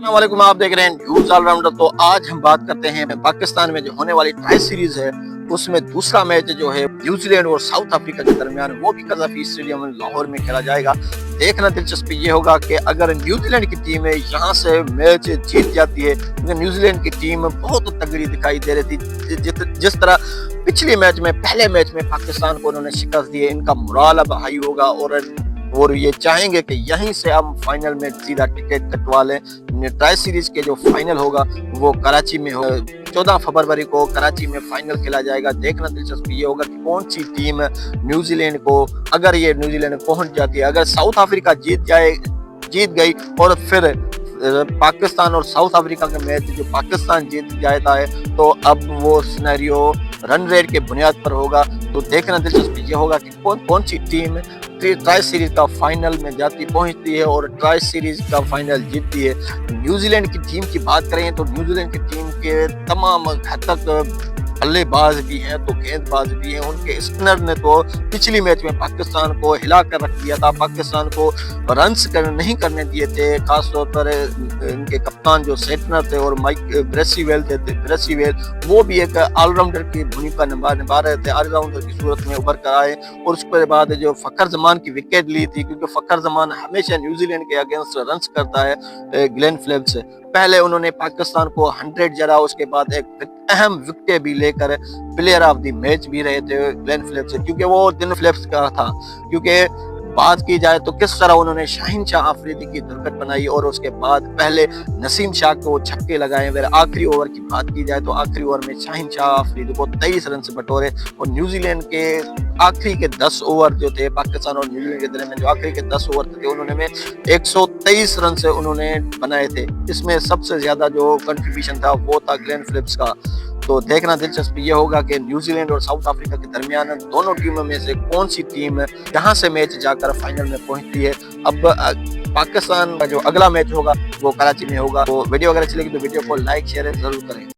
अस्सलाम वालेकुम, आप देख रहे हैं न्यूज़ ऑलराउंडर। तो आज हम बात करते हैं पाकिस्तान में जो होने वाली ट्राई सीरीज है उसमें दूसरा मैच जो है न्यूजीलैंड और साउथ अफ्रीका के दरमियान, वो भी कज़ाफी स्टेडियम लाहौर में खेला जाएगा। देखना दिलचस्प ये होगा कि अगर न्यूजीलैंड की टीम है यहाँ से मैच जीत जाती है, क्योंकि न्यूजीलैंड की टीम बहुत तगड़ी दिखाई दे रही थी। जिस तरह पिछले मैच में, पहले मैच में पाकिस्तान को उन्होंने शिकस्त दी है, इनका मोराल अब हाई होगा और ये चाहेंगे कि यहीं से हम फाइनल में सीधा टिकट कटवा लें। ट्राई सीरीज के जो फाइनल होगा वो कराची में होगा। 14 फरवरी को कराची में फाइनल खेला जाएगा। देखना दिलचस्प ये होगा कि कौन सी टीम न्यूजीलैंड को, अगर ये न्यूजीलैंड पहुंच जाती है, अगर साउथ अफ्रीका जीत गई और फिर पाकिस्तान और साउथ अफ्रीका का मैच जो पाकिस्तान जीत जाता है, तो अब वो सिनेरियो रन रेट के बुनियाद पर होगा। तो देखना दिलचस्प ये होगा कि कौन सी टीम ट्राई सीरीज का फाइनल में पहुंचती है और ट्राई सीरीज का फाइनल जीतती है। न्यूजीलैंड की टीम की बात करें तो न्यूजीलैंड की टीम के तमाम हद तक बल्लेबाज भी हैं तो गेंदबाज भी हैं। उनके स्पिनर ने तो पिछली मैच में पाकिस्तान को हिला कर रख दिया था, पाकिस्तान को रन्स नहीं करने दिए थे। खासतौर पर इनके कप्तान जो सेटनर थे और माइक ब्रेसीवेल वो भी एक ऑलराउंडर की भूमिका निभा रहे थे, ऑलराउंडर की सूरत में उभर कर आए। और उसके बाद जो फखर जमान की विकेट ली थी, क्योंकि फखर जमान हमेशा न्यूजीलैंड के अगेंस्ट रन्स करता है ग्लेन फिलिप्स। पहले उन्होंने पाकिस्तान को 100 जरा, उसके बाद एक अहम विकेट भी लेकर प्लेयर ऑफ द मैच भी रहे थे ग्लेन फिलिप्स, क्योंकि वो दिन फिलिप्स का था। क्योंकि बात की जाए तो किस तरह उन्होंने शाहीन शाह अफरीदी की दुर्गत बनाई और उसके बाद पहले नसीम शाह को छक्के लगाए। फिर आखिरी ओवर की बात की जाए तो आखिरी ओवर में शाहीन शाह अफरीदी को 23 रन से बटोरे और न्यूजीलैंड के आखिरी के 10 ओवर जो थे, पाकिस्तान और न्यूजीलैंड के दरमियान जो आखिरी के 10 ओवर थे, उन्होंने 123 रन से उन्होंने बनाए थे। इसमें सबसे ज्यादा जो कंट्रीब्यूशन था वो था ग्लेन फिलिप्स का। तो देखना दिलचस्प ये होगा कि न्यूजीलैंड और साउथ अफ्रीका के दरमियान दोनों टीमों में से कौन सी टीम यहाँ से मैच जाकर फाइनल में पहुंचती है। अब पाकिस्तान का जो अगला मैच होगा वो कराची में होगा। तो वीडियो अगर अच्छी लगी तो वीडियो को लाइक शेयर जरूर करें।